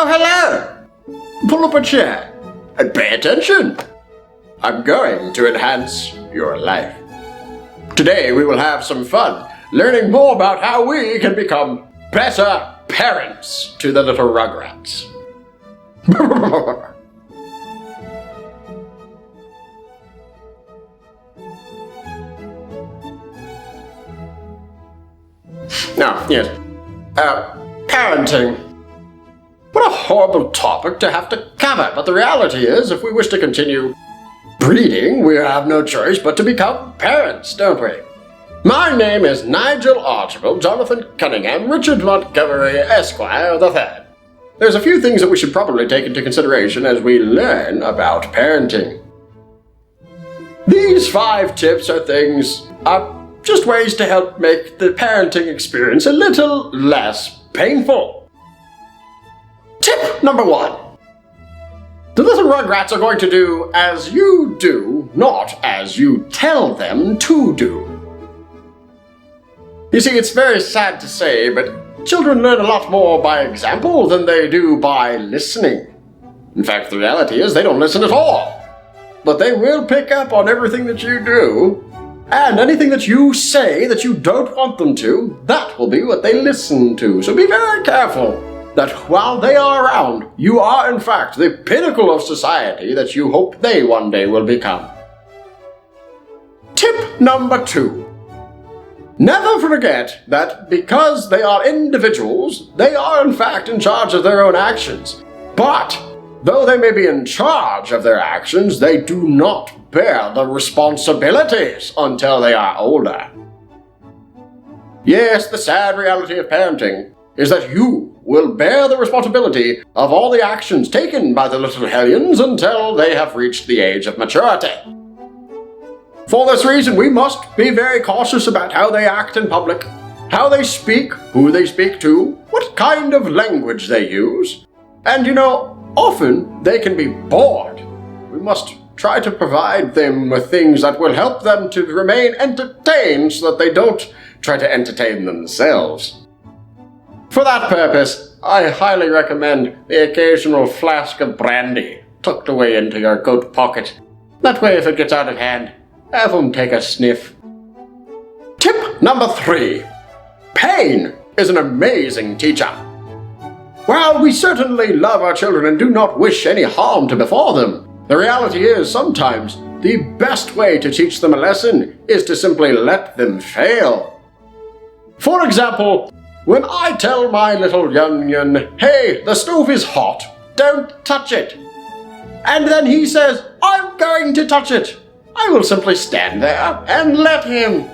Oh, hello! Pull up a chair and pay attention. I'm going to enhance your life. Today we will have some fun learning more about how we can become better parents to the little rugrats. Now, yes, parenting. What a horrible topic to have to cover, but the reality is, if we wish to continue breeding, we have no choice but to become parents, don't we? My name is Nigel, Archibald, Johnathan, Cunningham, Richard Montgomery, Esquire III. There's a few things that we should probably take into consideration as we learn about parenting. These 5 tips are just ways to help make the parenting experience a little less painful. Tip number 1. The little rugrats are going to do as you do, not as you tell them to do. You see, it's very sad to say, but children learn a lot more by example than they do by listening. In fact, the reality is they don't listen at all. But they will pick up on everything that you do, and anything that you say that you don't want them to, that will be what they listen to. So be very careful that while they are around, you are in fact the pinnacle of society that you hope they one day will become. Tip number 2. Never forget that because they are individuals, they are in fact in charge of their own actions. But though they may be in charge of their actions, they do not bear the responsibilities until they are older. Yes, the sad reality of parenting is that you will bear the responsibility of all the actions taken by the little hellions until they have reached the age of maturity. For this reason, we must be very cautious about how they act in public, how they speak, who they speak to, what kind of language they use. And often they can be bored. We must try to provide them with things that will help them to remain entertained so that they don't try to entertain themselves. For that purpose, I highly recommend the occasional flask of brandy tucked away into your coat pocket. That way, if it gets out of hand, have them take a sniff. Tip number 3. Pain is an amazing teacher. While we certainly love our children and do not wish any harm to befall them, the reality is sometimes the best way to teach them a lesson is to simply let them fail. For example, when I tell my little young'un, "Hey, the stove is hot, don't touch it," and then he says, "I'm going to touch it," I will simply stand there and let him.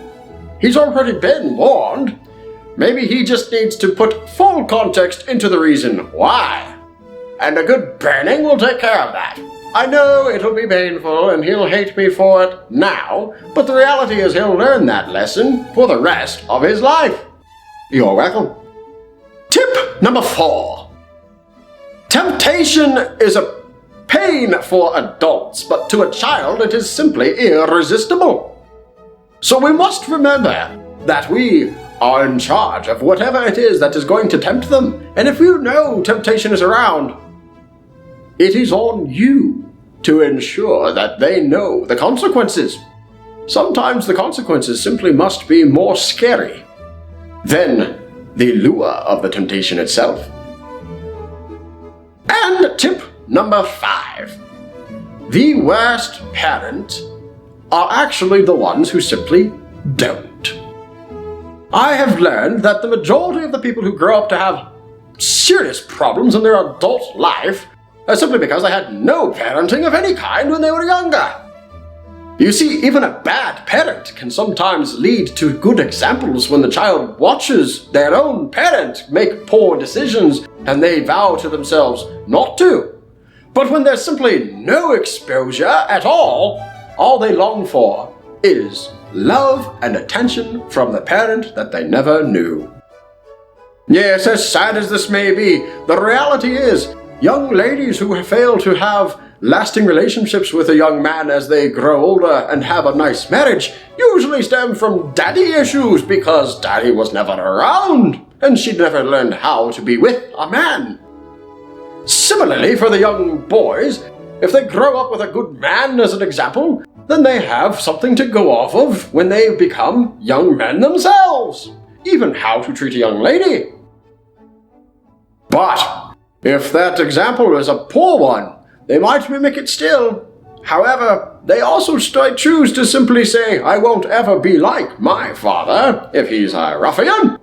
He's already been warned. Maybe he just needs to put full context into the reason why. And a good burning will take care of that. I know it'll be painful and he'll hate me for it now, but the reality is he'll learn that lesson for the rest of his life. You're welcome. Tip number 4. Temptation is a pain for adults, but to a child it is simply irresistible. So we must remember that we are in charge of whatever it is that is going to tempt them. And if you know temptation is around, it is on you to ensure that they know the consequences. Sometimes the consequences simply must be more scary than the lure of the temptation itself. And tip number 5. The worst parents are actually the ones who simply don't. I have learned that the majority of the people who grow up to have serious problems in their adult life are simply because they had no parenting of any kind when they were younger. You see, even a bad parent can sometimes lead to good examples when the child watches their own parent make poor decisions and they vow to themselves not to. But when there's simply no exposure at all they long for is love and attention from the parent that they never knew. Yes, as sad as this may be, the reality is young ladies who fail to have lasting relationships with a young man as they grow older and have a nice marriage usually stem from daddy issues because daddy was never around and she never learned how to be with a man. Similarly, for the young boys, if they grow up with a good man as an example, then they have something to go off of when they become young men themselves, even how to treat a young lady. But if that example is a poor one, they might mimic it still. However, they also choose to simply say, I won't ever be like my father if he's a ruffian.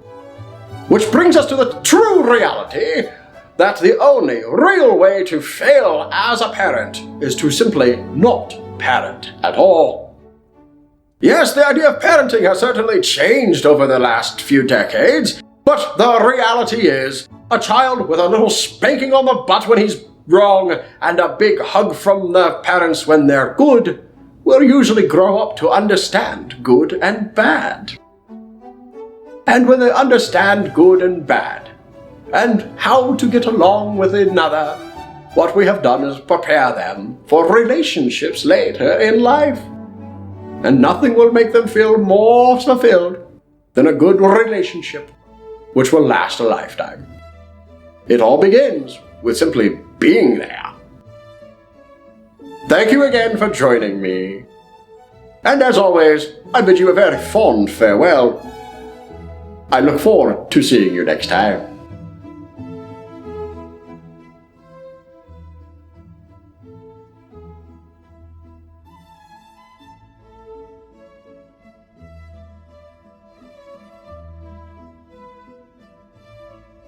Which brings us to the true reality that the only real way to fail as a parent is to simply not parent at all. Yes, the idea of parenting has certainly changed over the last few decades, but the reality is a child with a little spanking on the butt when he's wrong and a big hug from the parents when they're good will usually grow up to understand good and bad. And when they understand good and bad, and how to get along with another, what we have done is prepare them for relationships later in life. And nothing will make them feel more fulfilled than a good relationship, which will last a lifetime. It all begins with simply being there. Thank you again for joining me. And as always, I bid you a very fond farewell. I look forward to seeing you next time.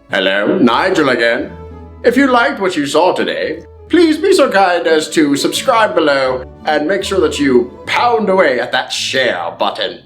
Hello, Nigel again. If you liked what you saw today, please be so kind as to subscribe below and make sure that you pound away at that share button.